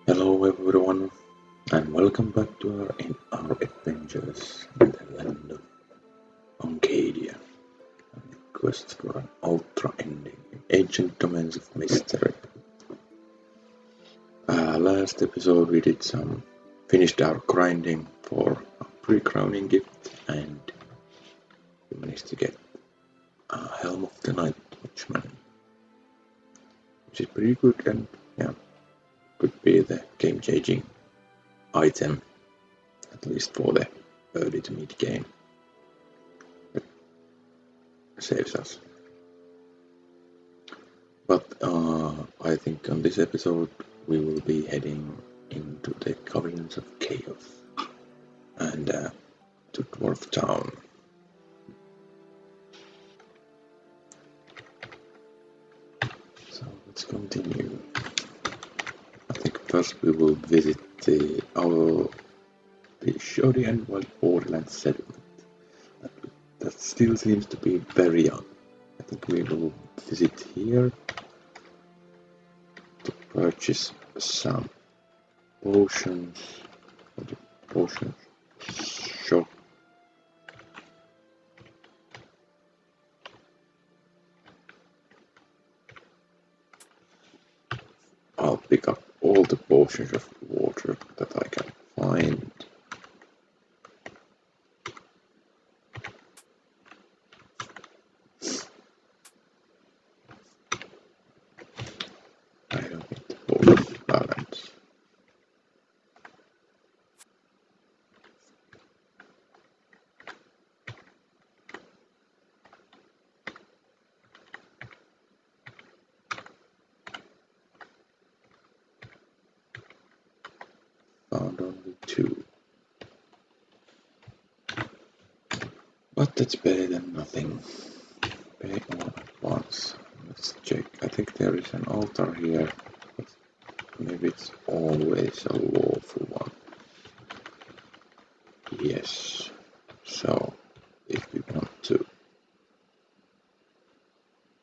Hello everyone, and welcome back to our adventures in the land of Oncadia, and the quest for an ultra ending in ancient domains of mystery. Last episode we finished our grinding for a pre-crowning gift, and we managed to get a Helm of the Night Watchman, which is pretty good and could be the game-changing item, at least for the early to mid game. Saves us. But I think on this episode we will be heading into the Caverns of Chaos and to Dwarf Town. So let's continue. I think first we will visit the shoddy and wild borderland settlement. That still seems to be very young. I think we will visit here to purchase some potions for the potion shop. I'll pick up all the potions of water that I can find. I don't need the potion balance. Found only 2. But that's better than nothing. Pay all at once. Let's check. I think there is an altar here, but maybe it's always a lawful one. Yes. So, if we want to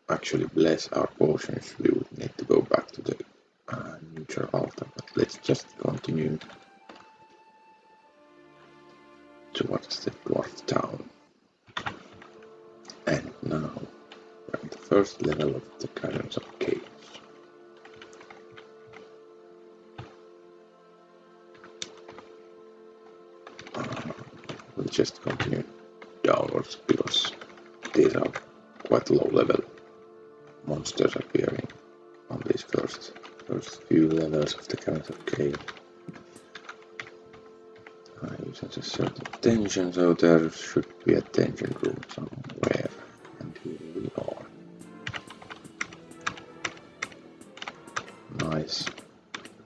actually bless our potions, we would need to go back to the neutral altar. But let's just continue towards the dwarf town. And now we're at the first level of the Caverns of Chaos. We'll just continue downwards because these are quite low level monsters appearing on these first few levels of the Caverns of Chaos. I sense a certain tension, so there should be a tension room somewhere, and here we are. Nice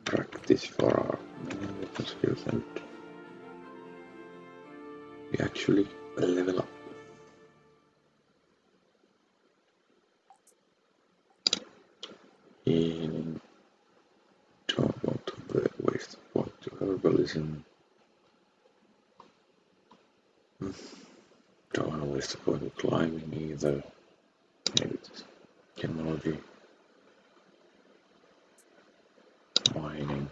practice for our weapon skills, and we actually level up. Healing. Don't want to waste the point to herbalism. Don't want to waste the point of climbing either. Maybe it's technology. Mining.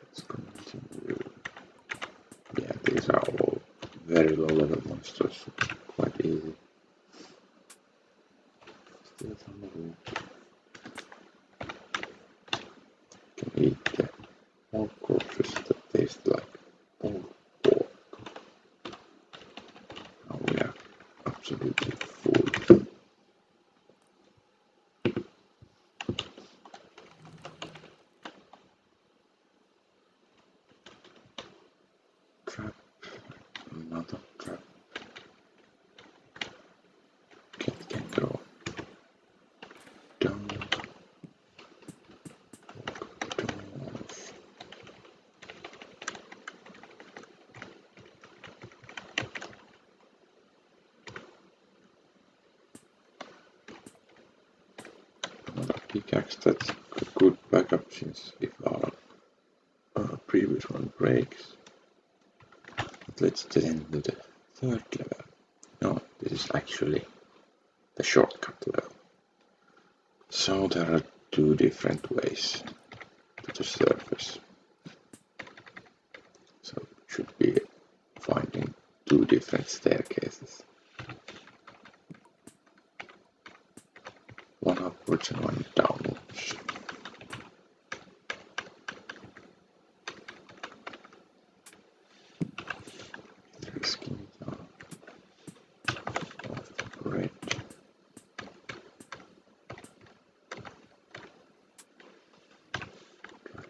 Let's continue. Yeah, these are all very low level monsters. Quite easy. Still some of them can eat the pork corpses that taste like old pork. Now we are absolutely full. Trap. Another trap. Cat can go down. Doors. Another pickaxe, that's a good backup since if our previous one breaks. But let's get into the third level. No, this is actually the shortcut level. So there are two different ways to the surface. So it should be finding two different staircases. One upwards and one downwards. Skin of bread.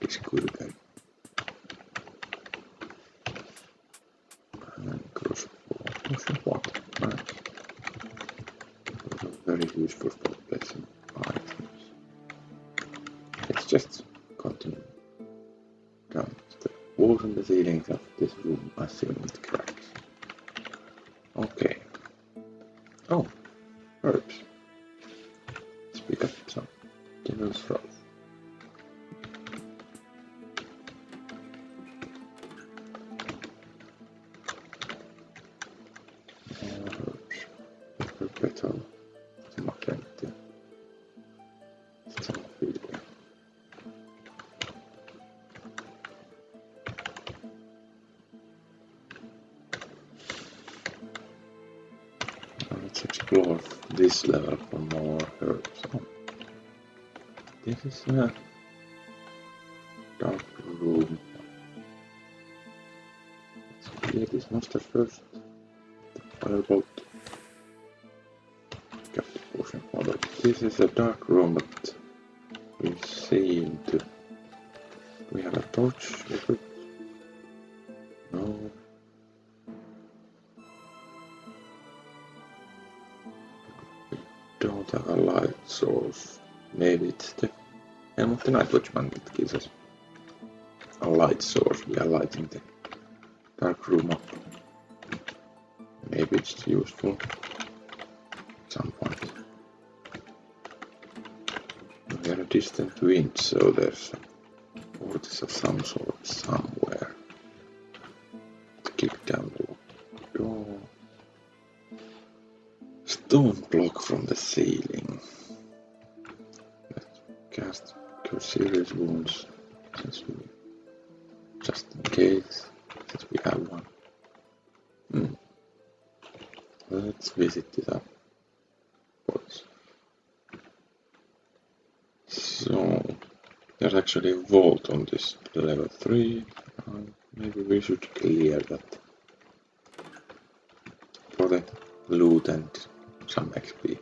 This good again. And crossbow water. Nice. Those are very useful for placing items. Let's just continue down. The walls and the ceilings of this room are filled with cracks. Okay. Oh, herbs. Let's pick up some devil's rope. Herbs. Pepper petal. Some plenty. Some food. Let's explore this level for more herbs. Oh, this is a dark room. Let's clear this monster first. Firebolt. Got the potion bottle. This is a dark room, but we seem to. We have a torch with it. No. Don't have a light source. Maybe it's the Helm of the Night Watchman that gives us a light source. We are lighting the dark room up. Maybe it's useful at some point. We are a distant wind, so there's a vortex of some sort somewhere. Let's kick down the locked door. Stone block from the ceiling. Let's cast Cure Serious Wounds since we, just in case, since we have one. Let's visit it up. So there's actually a vault on this level 3. Maybe we should clear that for the loot and some XP.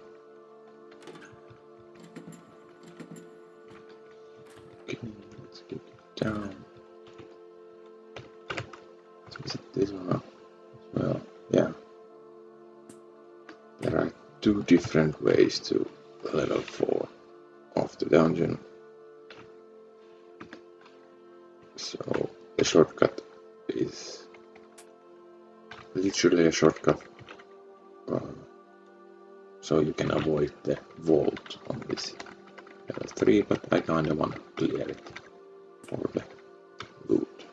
Okay, let's get it down. Let's visit this one up as well. Yeah. There are two different ways to level 4 of the dungeon. So the shortcut is literally a shortcut. So you can avoid the vault on this level 3, but I kinda wanna clear it for the loot.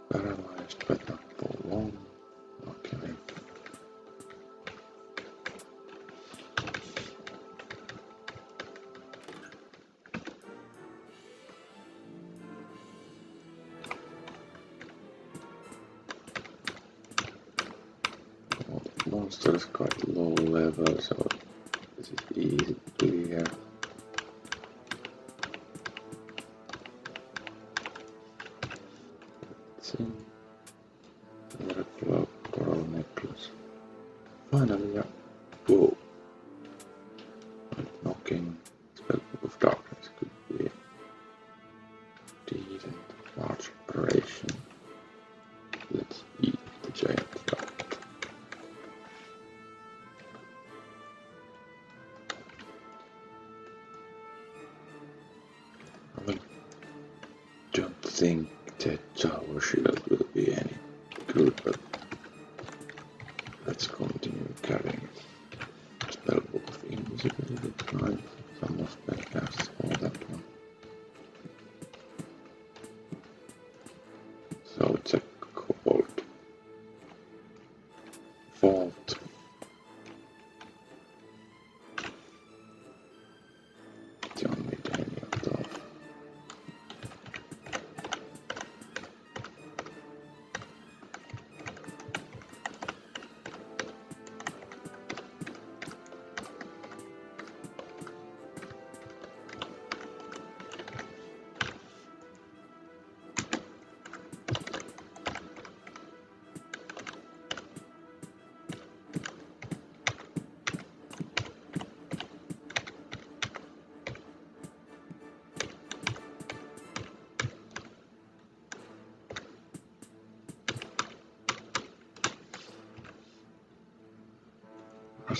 Paralyzed but not for long. Okay. Monster is quite low level, so this is easy to clear. Let's see. Another coral necklace. Finally, yeah. Whoa. Knocking. Spellbook of Darkness could be a decent large operation. Let's eat the giant dog. I don't think the tower shield will be any good, but let's continue carrying it. Spellbook of Invisibility, nice. Some more spellcasts for that one. So it's a cobalt vault.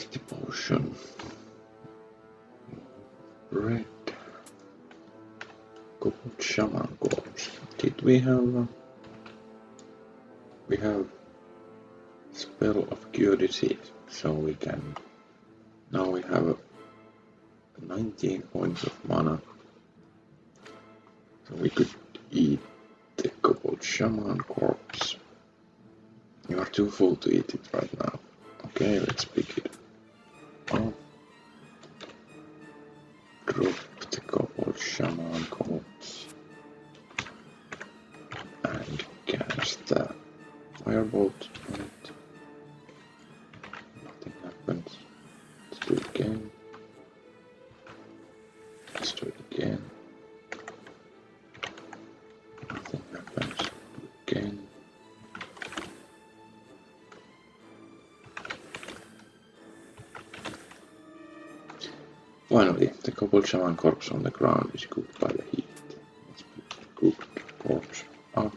Misty potion. Red. Gold shaman corpse. Did we have? We have spell of cure disease, so we can. Now we have 19 points of mana, so we could eat the kobold shaman corpse. You are too full to eat it right now. Okay, let's pick it up. Drop the kobold shaman corpse and cast the firebolt on it. Nothing happens. Let's do it again. Let's do it again. Nothing happens. Do it again. Finally, the kobold shaman corpse on the ground is cooked by the heat. Let's pick the cooked corpse up.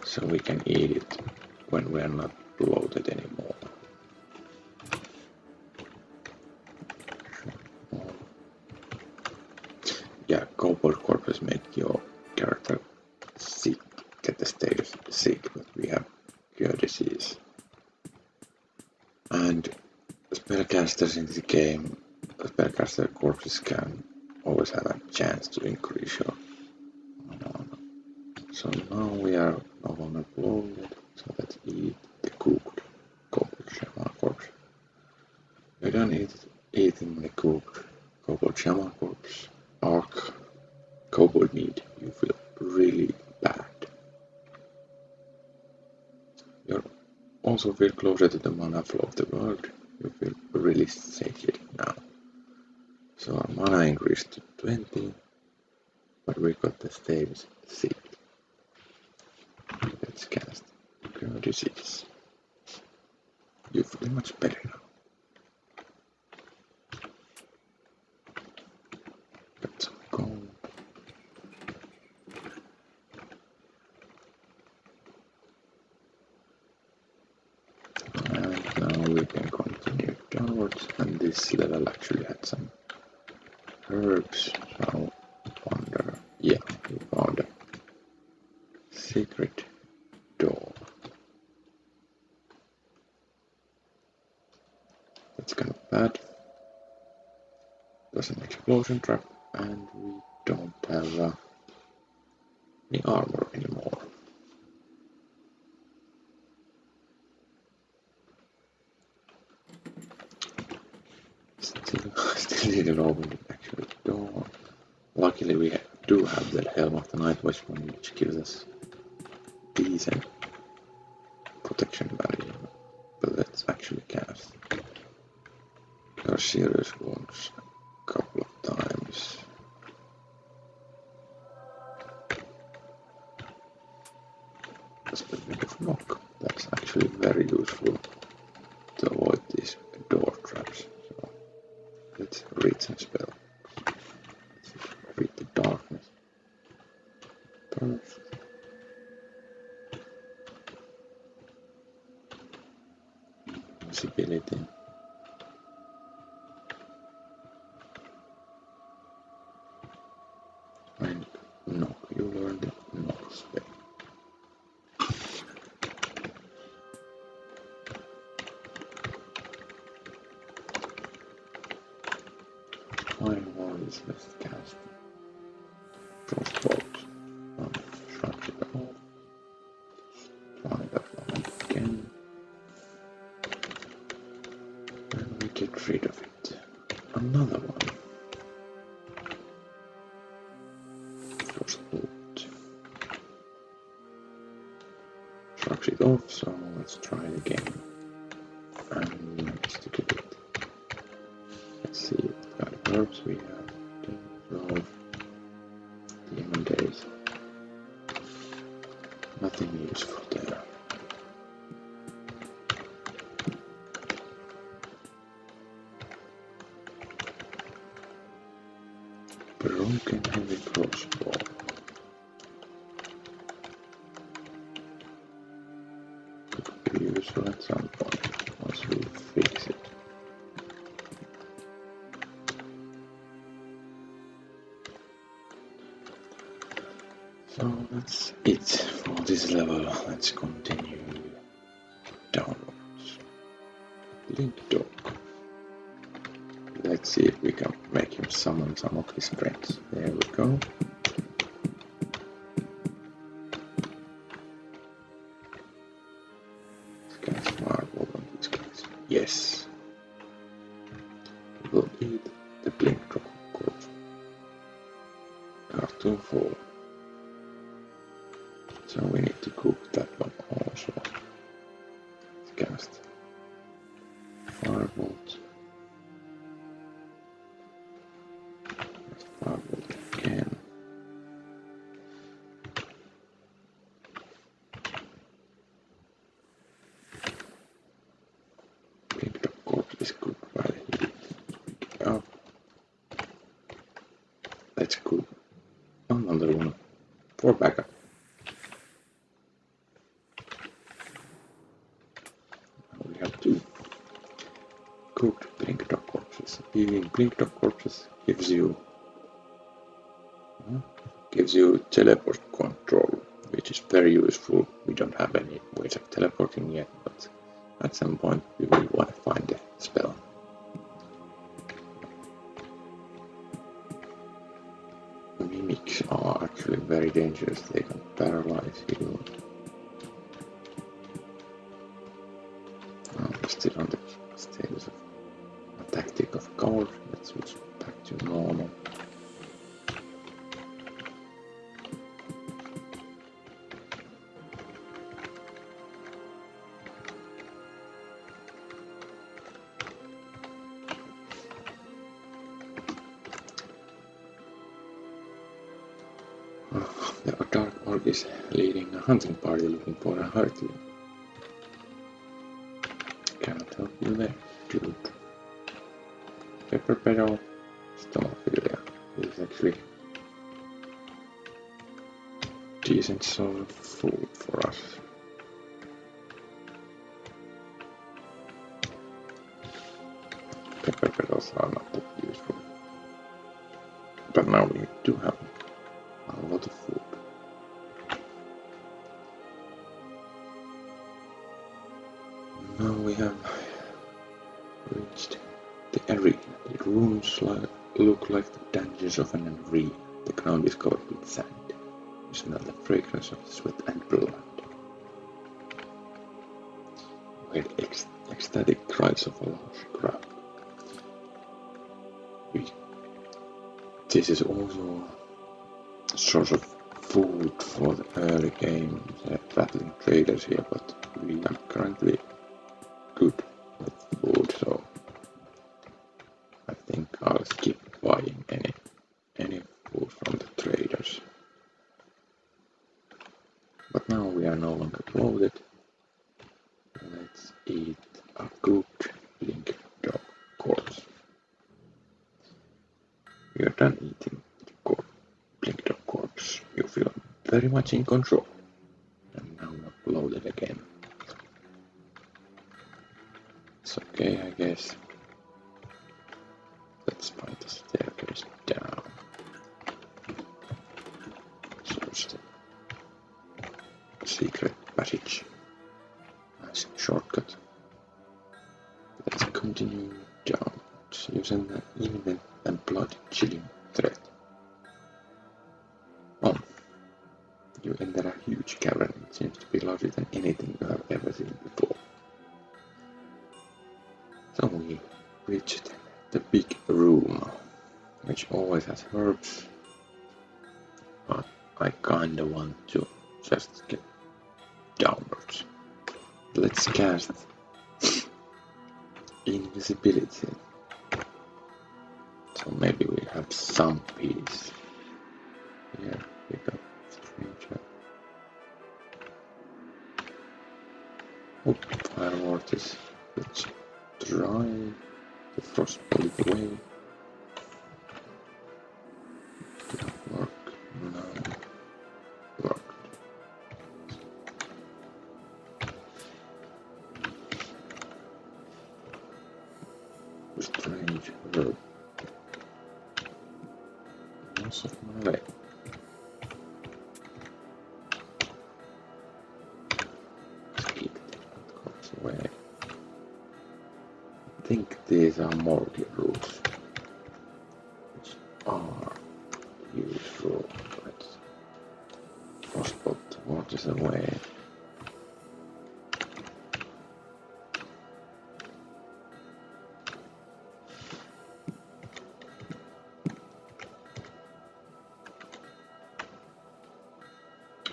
So we can eat it when we're not bloated anymore. Yeah, kobold corpses make your character sick, get the state sick, but we have cure disease. And spellcasters in the game, spellcaster corpses can always have a chance to increase your mana. So now we are no longer bloated, so let's eat the cooked kobold shaman corpse. We don't eating the cooked kobold shaman corpse. Kobold meat, you feel really bad. You also feel closer to the mana flow of the world. You feel really satiated now. So our mana increased to 20, but we got the staves sick. Let's cast Cure Disease. You feel much better now. Got some gold. And now we can continue downwards, and this level actually had some herbs, so I wonder, yeah, we found a secret door. That's kind of bad. There's an explosion trap, and we don't have any armor anymore. Still didn't open the actual door. Luckily we do have the Helm of the Night Watchman, which gives us decent protection value. But let's actually cast your serious wounds a couple of times. Speaking of knock, that's actually very useful to avoid these door traps. So let's read some spell. Let's read the darkness. First. Visibility. And knock, you learn the knock spell. Firewall is best cast. Crossbolt. Shrug it off. Try that one again. And we get rid of it. Another one. Crossbolt. Shrugs it off, so let's try it again. And investigate it. Let's see what kind of herbs we have. Demon Demon Days. Nothing useful there. Bronze crossbow. Could be useful at some point once we fix it. So that's it for this level. Let's continue downwards. Link dog. Let's see if we can make him summon some of his friends. There we go. Cast fireball on these guys. Yes. We will eat the blink dog corpse. Cartoon 4. So we need to cook that one also. Let's cast firebolt. Firebolt again. Blink dog corpse is cooked while he pick it up. Let's cook another one for backup. We have two cooked blink dog corpses. Eating blink dog corpses gives you teleport control, which is very useful. We don't have any ways of teleporting yet, but at some point we will want to find a spell. Mimics are actually very dangerous. They can paralyze you. We're still on the status of a tactic of cold. Let's switch back to normal. The dark orc is leading a hunting party looking for a heartling. Cannot help you there, dude. Pepper petal, stomophilia. This is actually decent sort of food for us. Pepper petals are not that useful. But now we do have a lot of food. Now we have reached the arena. The rooms look like the dungeons of an arena. The ground is covered with sand. You smell the fragrance of sweat and blood. We heard ecstatic cries of a large crowd. This is also a source of food for the early game. They're battling traders here, but we are currently good with food, so I think I'll skip buying any food from the traders. But now we are no longer bloated. Let's eat a cooked blink dog corpse. We are done eating the blink dog corpse. You feel very much in control. And now we're bloated again. It's okay, I guess. Let's find the staircase down. Search the secret passage. Nice shortcut. Let's continue down using an imminent and blood chilling threat. You enter a huge cavern. It seems to be larger than anything you have ever seen before. So we reached the big room, which always has herbs, but I kinda want to just get downwards. Let's cast invisibility, so maybe we have some peace. Here we go, stranger. Oh, fire vortex. Let's try the frost bullet away. Did not work. these are moldy roots, which are useful. Let's frostbolt the waters away.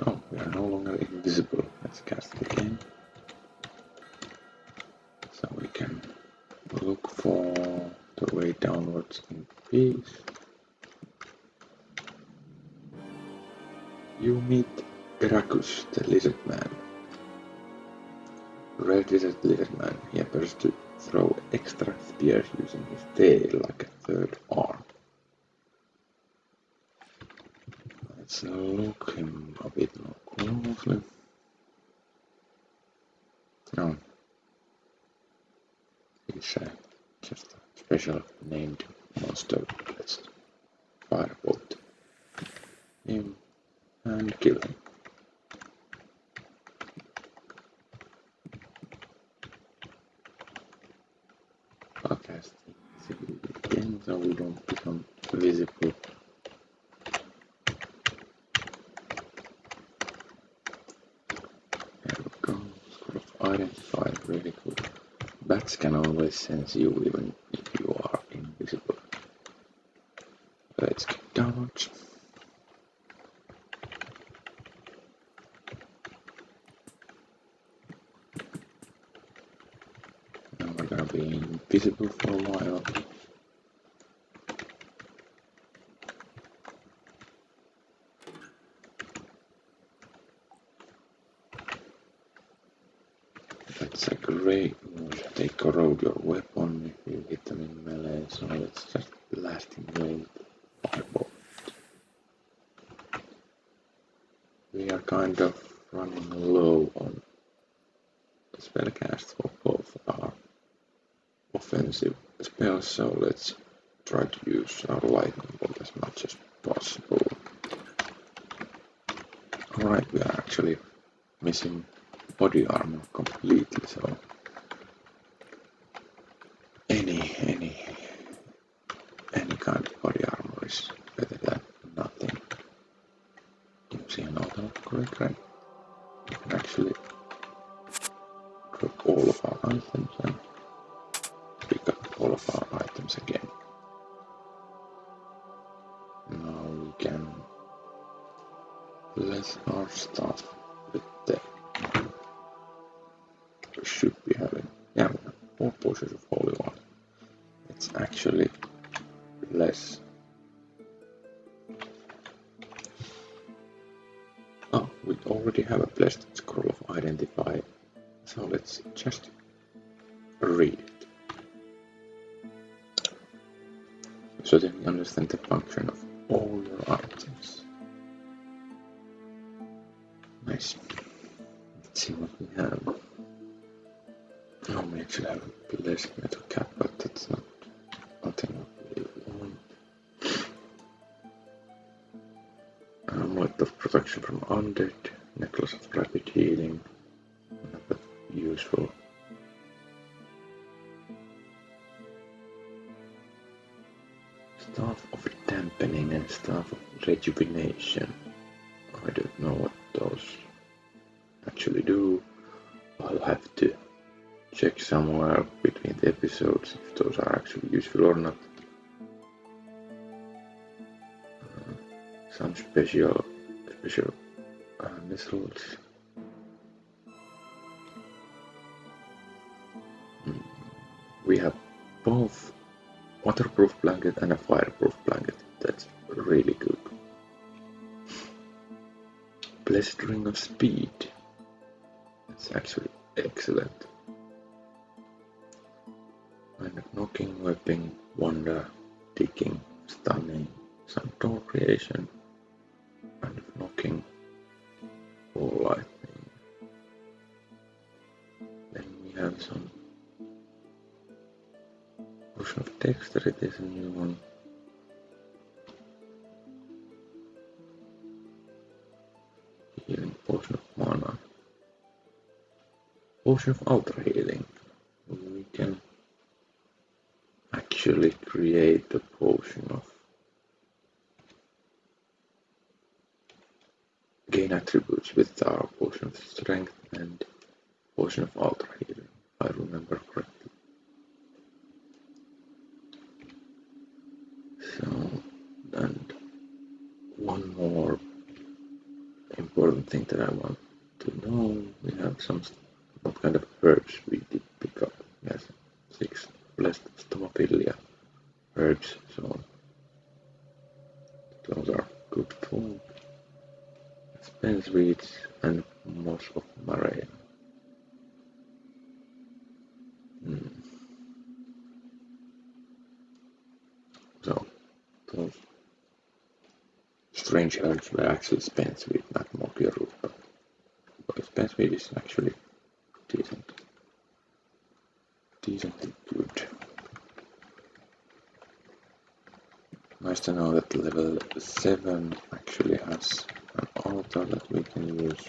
Oh, we are no longer invisible. Let's cast it again. So we can look for the way downwards in peace. You meet Gracchus, the lizard man. Red lizard man. He appears to throw extra spears using his tail like a third arm. Let's look him a bit more closely. No, he's just a special named monster. Let's firebolt him and kill him. I'll cast it again so we don't become visible. There we go. Scroll of Identify, really good. Bats can always sense you even if you are invisible. Let's get downwards. Now we're gonna be invisible for a while. That's a great move. They corrode your weapon if you hit them in melee, so let's just blasting away fireball. We are kind of running low on spellcasts for both our offensive spells, so let's try to use our lightning bolt as much as possible. Alright, we are actually missing body armor completely, so any kind of body armor is better than nothing. Using an auto upgrade, right? We can actually drop all of our items and pick up all of our items again. Now we can bless our stuff with the we should be having 4 potions of holy water. It's actually less. Oh, we already have a blessed scroll of Identify, so let's just read it. So then you understand the function of all your items. Nice. Let's see what we have. Oh, we actually have a blessed metal cap, but that's not nothing we want. Amulet of protection from undead, necklace of rapid healing, not that useful. Staff of dampening and staff of rejuvenation. I don't know what those actually do. I'll have to check somewhere between the episodes if those are actually useful or not. Some special missiles. We have both waterproof blanket and a fireproof blanket. That's really good. Blessed ring of speed. That's actually excellent. Kind of knocking, whipping, wonder, digging, stunning, some door creation, kind of knocking, or lightning. Then we have some potion of dexterity is a new one. Healing potion of mana. Potion of outer healing. We can actually create a potion of gain attributes with our potion of strength and potion of alter healing, if I remember correctly. So, and one more important thing that I want to know, we have what kind of herbs we did pick up. Yes, 6 blessed stomophilia herbs, so those are good food. Spence weeds and moss of Maria. So those strange herbs were actually spence weed, not Mokia root, but spence weed is actually decently good. Nice to know that level 7 actually has an altar that we can use.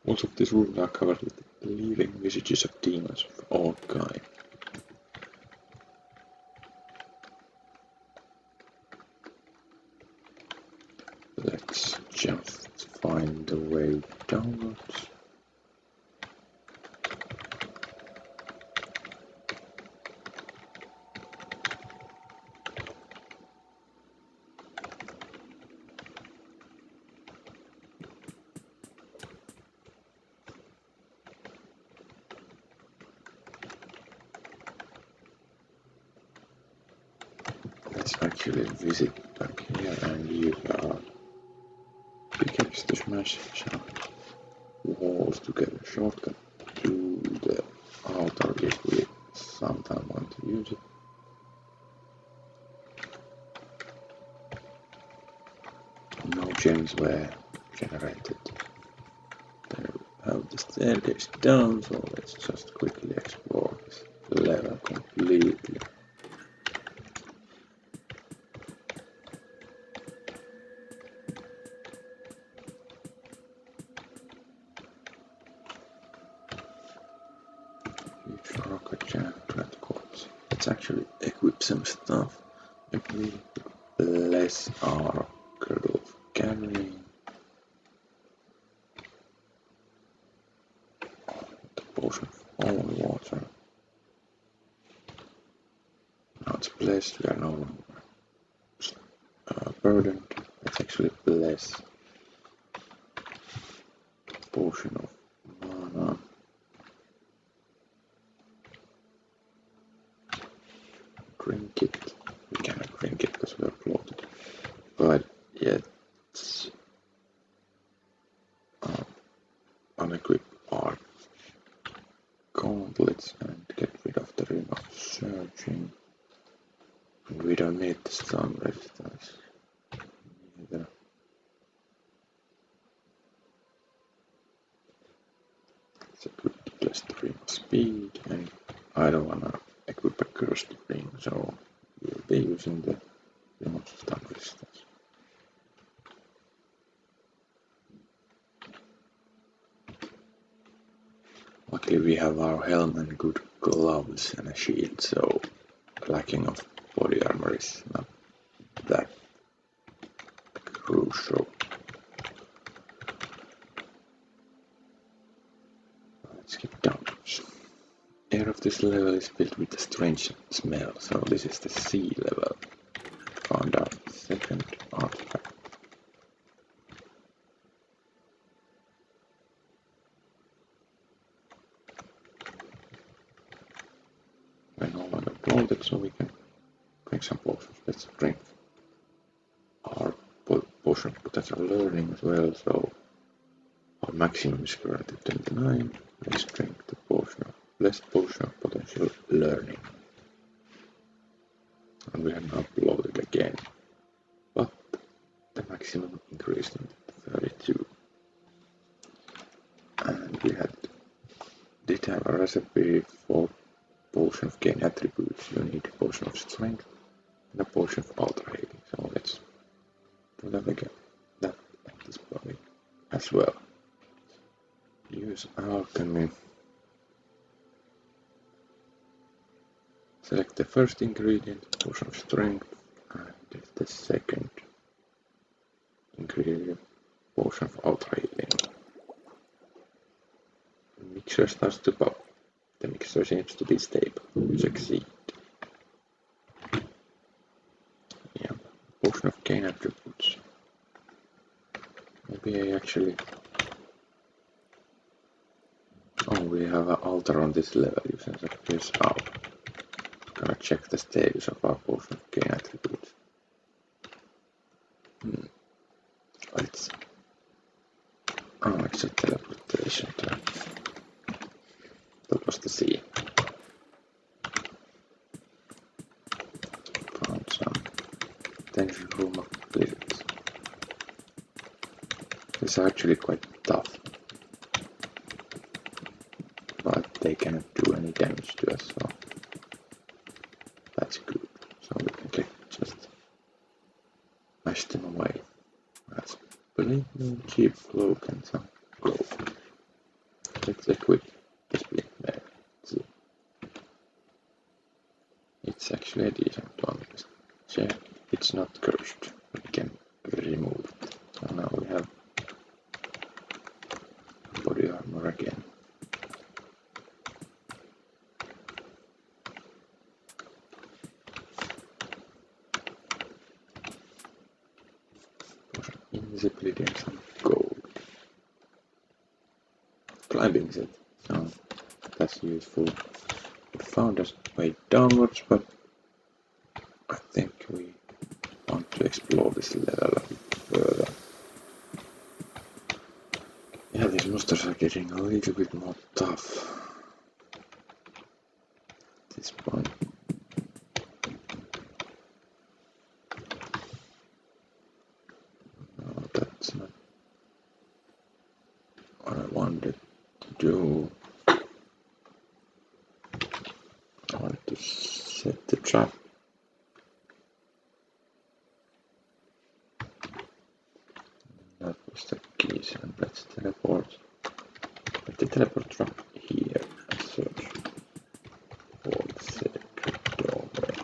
Most of these rooms are covered with living visages of demons of all kinds. Let's just find the way downwards. Let's actually visit back here and use our pickaxe to smash some walls to get a shortcut to the altar if we sometime want to use it. No gems were generated. There we have the staircase down, so let's just quickly explore this level completely. Huge rocket giant red quartz. Let's actually equip some stuff. Maybe less our girdle of carrying. The potion of all water. Now it's blessed, we are no longer burdened. Let's actually bless potion of mana. Drink it. We cannot drink it because we are bloated. But yet, unequip our gauntlets and get rid of the ring of searching. And we don't need the stun resistance either. It's a good blessed ring of speed, and I don't wanna equip a cursed ring, so we'll be using the ring of stun resistance. Luckily we have our helm and good gloves and a shield, so lacking of body armor is not that crucial. Let's get downwards. Air of this level is filled with a strange smell, so this is the sea level. Found our second artifact. We're no longer bloated, so we can drink some potions. Let's drink our potion of potential learning as well, so our maximum is currently 29. Let's drink the blessed potion of potential learning. And we are now bloated again, but the maximum increased to 32. And we did have a recipe for potion of gain attributes. You need a potion of strength and a potion of alter healing. So let's do that again. That at this point as well. Use alchemy. select the first ingredient, potion of strength, and the second ingredient, potion of ultra healing. The mixture starts to pop. The mixture seems to be stable. You succeed. Yeah, potion of gain attributes. Maybe I actually... Oh, we have an altar on this level using the pierce out. Gonna check the status of our potion of gain attributes. Let's... Oh, it's a teleportation trap. That was the sea. Found some tension room of blizzards. These are actually quite tough. But they cannot do any damage to us, so that's good. So we can just mash them away. That's brilliant cheap cloak and some gold. Let's equip this bit there. Let's see. It's actually a decent one because it's not cursed. We can remove it. So now we have body armor again. Invisibility and some gold. Climbing set. So that's useful. We found a way downwards, but I think we want to explore this level a bit further. Yeah, these monsters are getting a little bit more tough at this point. No, that's not what I wanted to do. I want to set the trap. That was the keys, and let's teleport. Let the teleport trap here and search for the sacred doorway.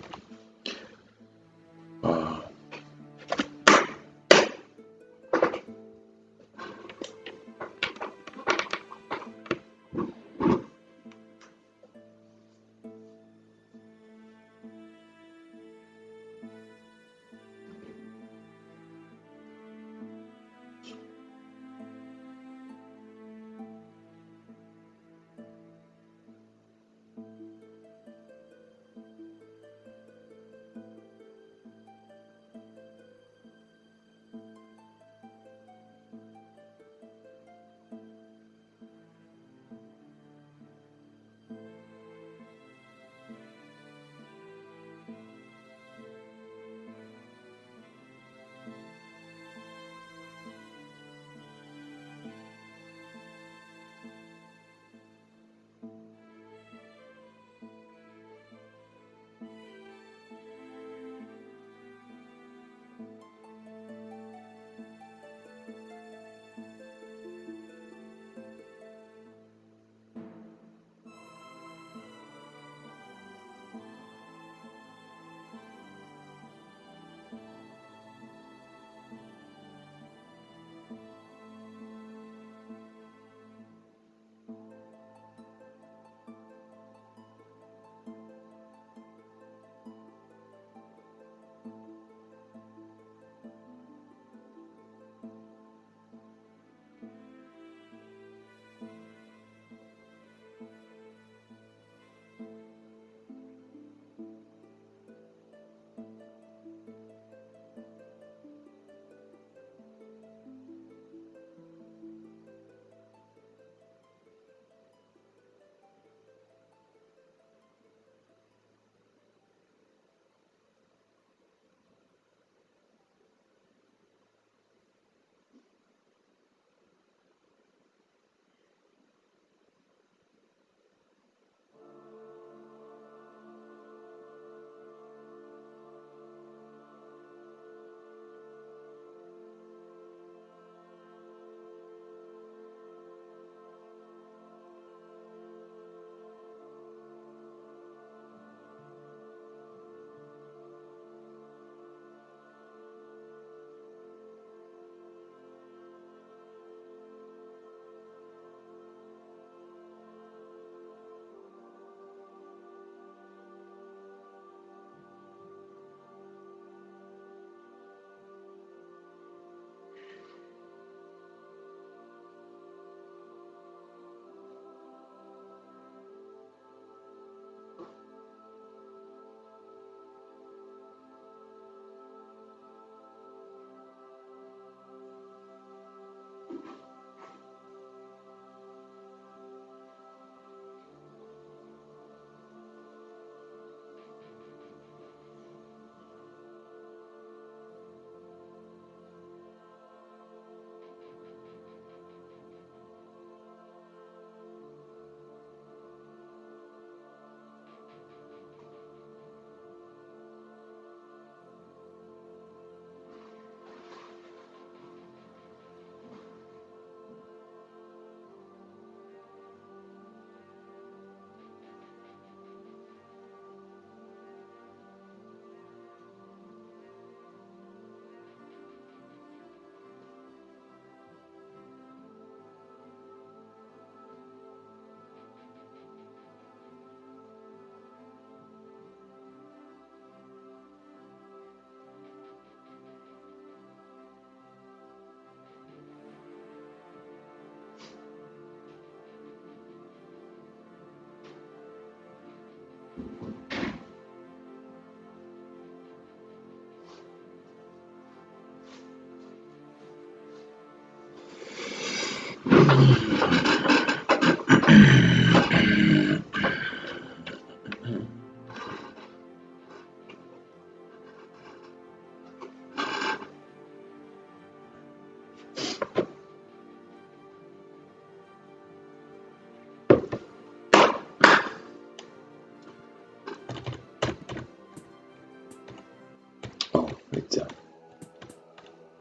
Oh, it's a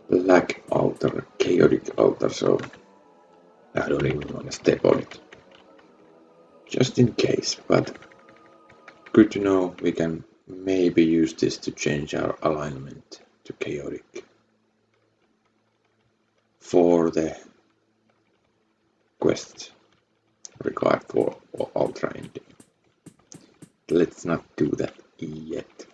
black altar, chaotic altar, so I don't even want to step on it. Just in case, but good to know we can maybe use this to change our alignment to chaotic for the quests required for ultra ending. Let's not do that yet.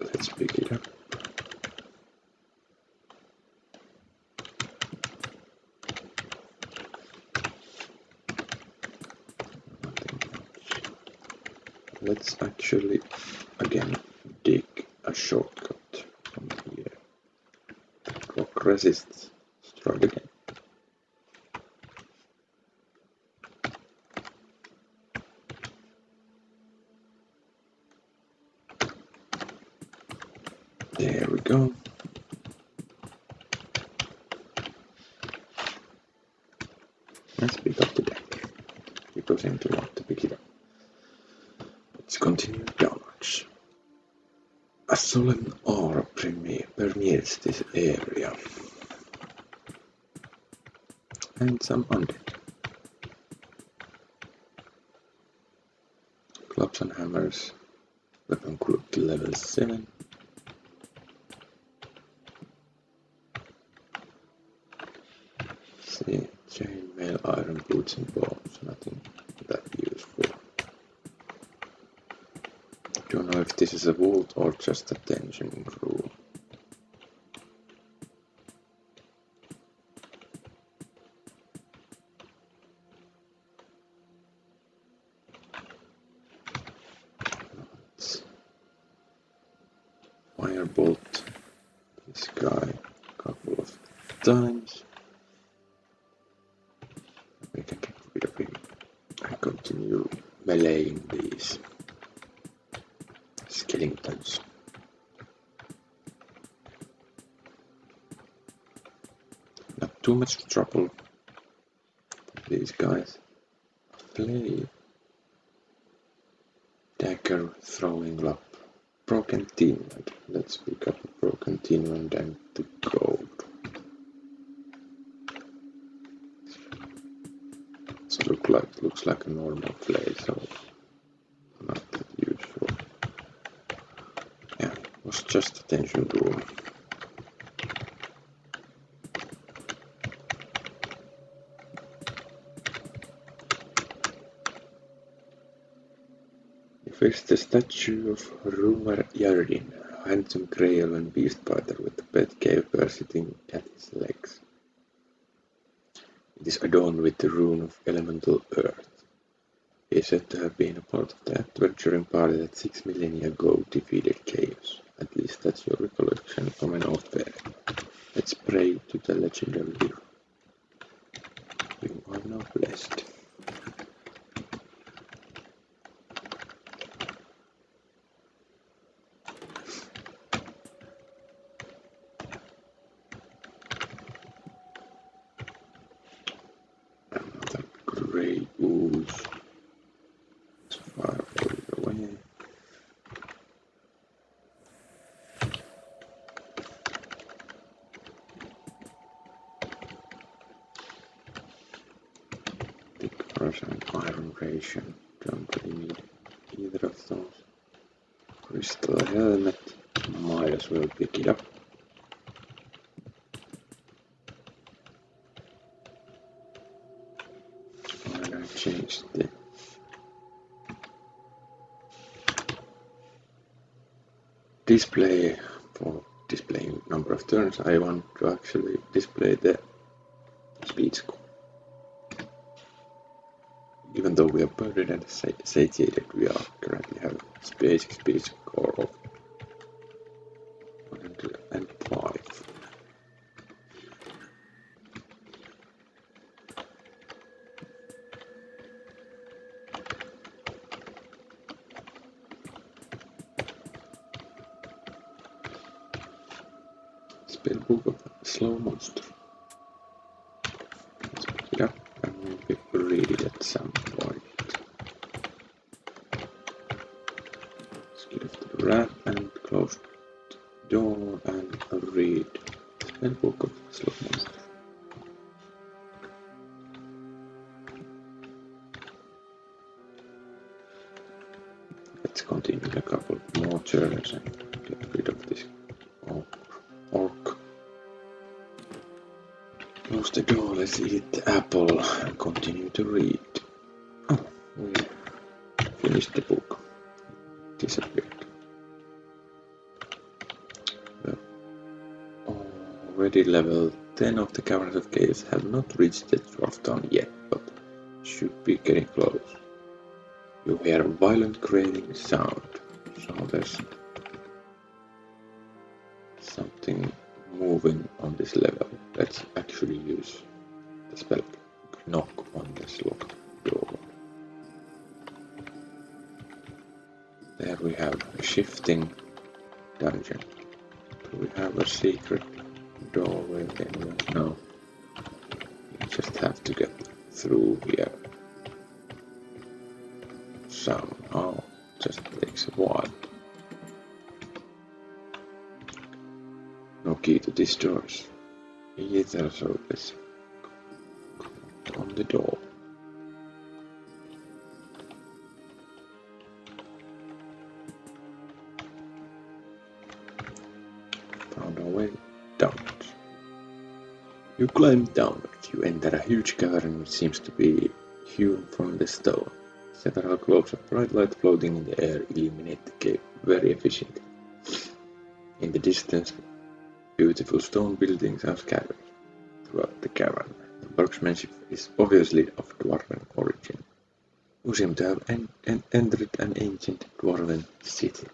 Let's pick it up. Let's actually again dig a shortcut from here. Rock resists. Strike again. There we go. Let's pick up the deck. People seem to want to pick it up. Let's continue downwards. A solemn aura permeates this area. And some undead. Clubs and hammers. Weapon group to level 7. See, chainmail, iron boots and bombs. Nothing that useful. Don't know if this is a vault or just a tension room. Firebolt this guy a couple of times. We can get rid of him and continue meleeing these skeletons. Not too much trouble for these guys. Play dagger throwing lob. Broken Tinwand. Let's pick up a broken Tinwand and the gold. So looks like a normal flail, so not that useful. Yeah, it was just a tension room. Fix the statue of Rumar Yardin, a handsome grey elven beast fighter with a pet cave bear sitting at his legs. It is adorned with the rune of elemental earth. He is said to have been a part of the adventuring party that 6 millennia ago defeated chaos. At least that's your recollection from an old fair. Let's pray to the legendary hero. You are now blessed. Grey ooze. Let's fire all the way. Thick brush and iron ration. Don't really need either of those. Crystal helmet. Might as well pick it up. And I changed the display for displaying number of turns, I want to actually display the speed score. Even though we are buried and satiated, we are currently having basic speed score of 105. Spellbook of Slow Monster. Let's pick it up and maybe read it at some point. Let's get off the ramp and close the door and read Spellbook of Slow Monster. Let's continue a couple more turns and get rid of this orc. Close the door, let's eat the apple and continue to read. Oh, we finished the book. It disappeared. Already level 10 of the Caverns of Chaos have not reached the Dwarf Town yet, but should be getting close. You hear a violent grating sound, so there's something moving on this level. Let's actually use the spell knock on this locked door. There we have a shifting dungeon. Do we have a secret doorway anywhere? No. You just have to get through here. Somehow. Just takes a while. No key to these doors either, so let's go on the door. Found our way downwards. You climb downwards. You enter a huge cavern which seems to be hewn from the stone. Several globes of bright light floating in the air illuminate the cave very efficiently. In the distance, beautiful stone buildings are scattered throughout the cavern. The workmanship is obviously of dwarven origin. You seem to have entered an ancient dwarven city.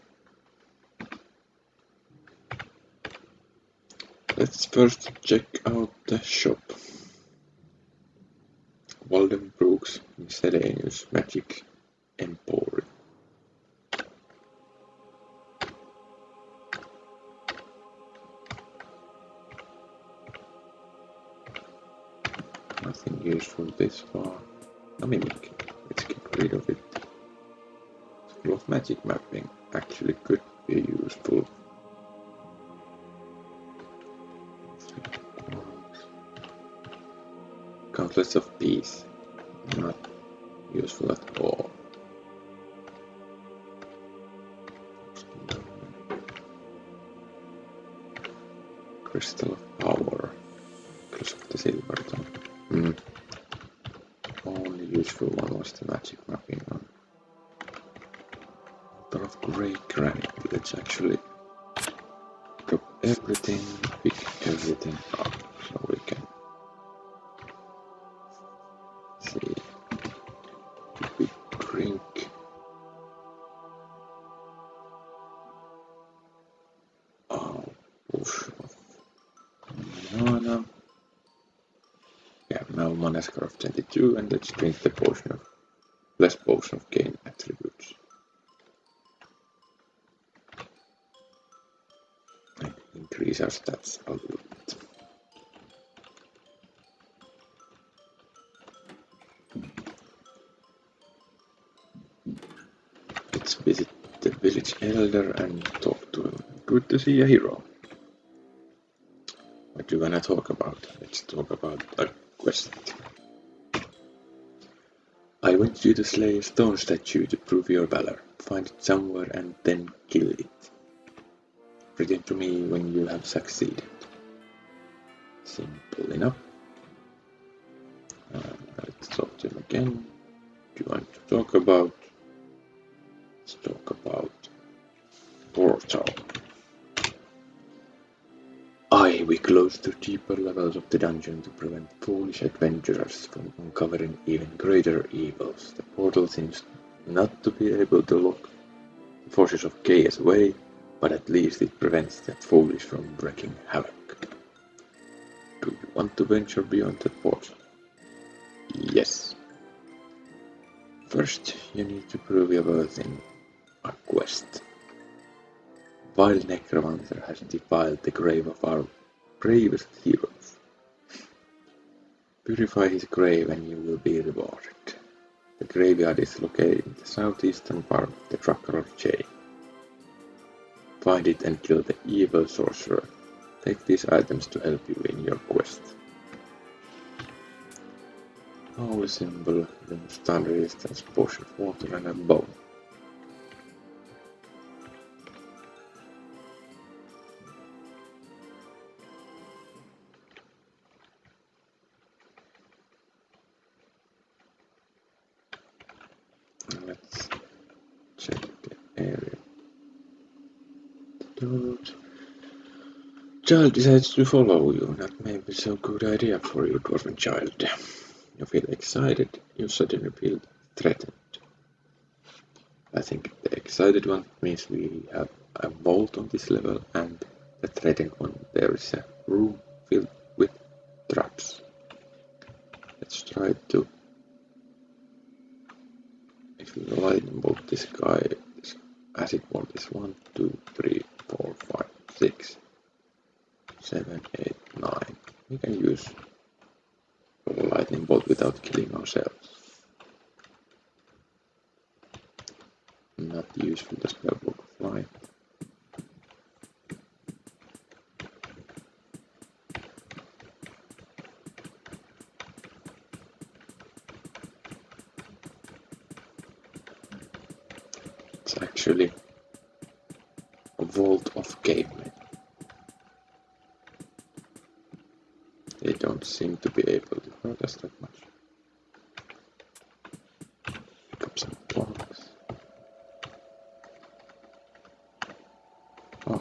Let's first check out the shop. Waldenbrook's Miscellaneous Magic Emporium. Nothing useful this far. A mimic. Let's get rid of it. School of Magic Mapping actually could be useful. Countless of Peace. Not useful at all. Crystal of Power. Cross of the Silverton. Only useful one was the magic mapping one. Altar of Grey Granite. Let's actually drop everything, pick everything up so we can see. If we drink push of mana. Yeah, now mana score of 22, and let's drink the potion of less potion of gain attributes. And increase our stats a little bit. Let's visit the village elder and talk to him. Good to see a hero. What you gonna talk about? Let's talk about a quest. I want you to slay a stone statue to prove your valor. Find it somewhere and then kill it. Return to me when you have succeeded. Simple enough. Let's talk to him again. Do you want to talk about? Let's talk about Portal. we close to deeper levels of the dungeon to prevent foolish adventurers from uncovering even greater evils. The portal seems not to be able to lock the forces of chaos away, but at least it prevents the foolish from wreaking havoc. Do you want to venture beyond that portal? Yes. First, you need to prove your worth in a quest. Vile Necromancer has defiled the grave of our bravest heroes. Purify his grave and you will be rewarded. The graveyard is located in the southeastern part of the Tracker chain. Find it and kill the evil sorcerer. Take these items to help you in your quest. Holy symbol, the stun resistance, potion of water and a bow. Let's check the area. Child decides to follow you. Not maybe so good idea for you, dwarven child. You feel excited, you suddenly feel threatened. I think the excited one means we have a vault on this level, and the threatened one, there is a room filled with traps. Let's try to, if we lightning bolt this guy, this acid bolt is 1, 2, 3, 4, 5, 6, 7, 8, 9. We can use a lightning bolt without killing ourselves. Not useful the spellbook of light. It's actually a vault of cavemen. They don't seem to be able to hurt us that much. Pick up some blocks. Oh,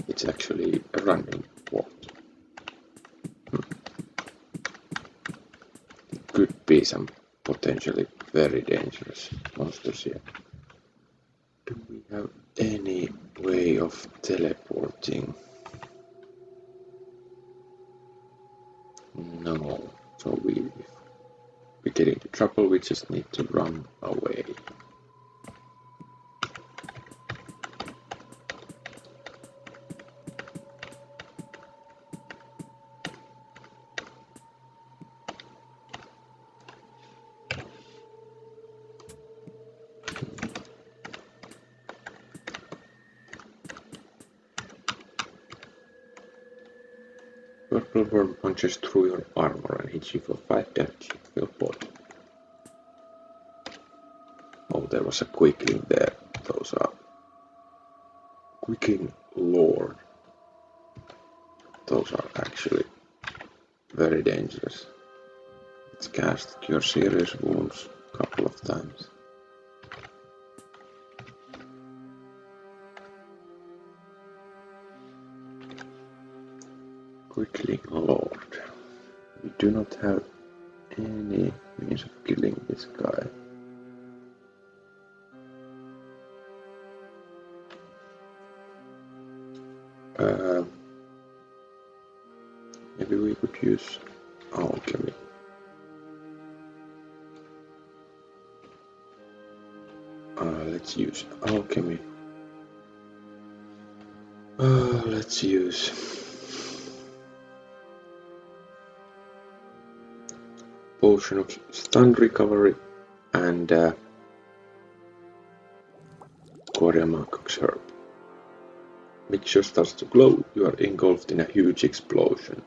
it's actually a running vault. It could be some potentially very dangerous monsters here. Do we have any way of teleporting? No, so we get into trouble, we just need to run away. Purple worm punches through your armor and hits you for 5 damage. Feel body. Oh, there was a quickling there. Those are quickling lord. Those are actually very dangerous. Let's cast Cure Serious Wounds a couple of times. Quickling lord. We do not have any means of killing this guy. Maybe we could use Alchemy. Let's use Alchemy. Let's use Potion of Stun Recovery and Koreamakox Herb. Mixture starts to glow, you are engulfed in a huge explosion.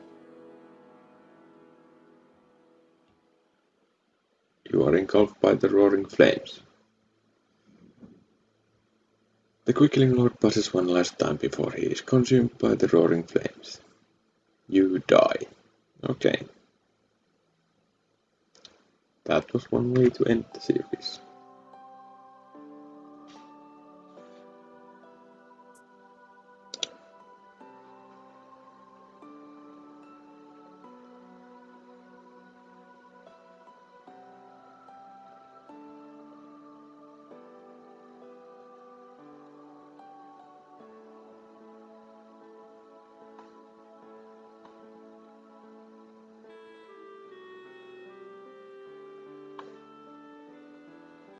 You are engulfed by the roaring flames. The Quickling Lord passes one last time before he is consumed by the roaring flames. You die. Okay. That was one way to end the series.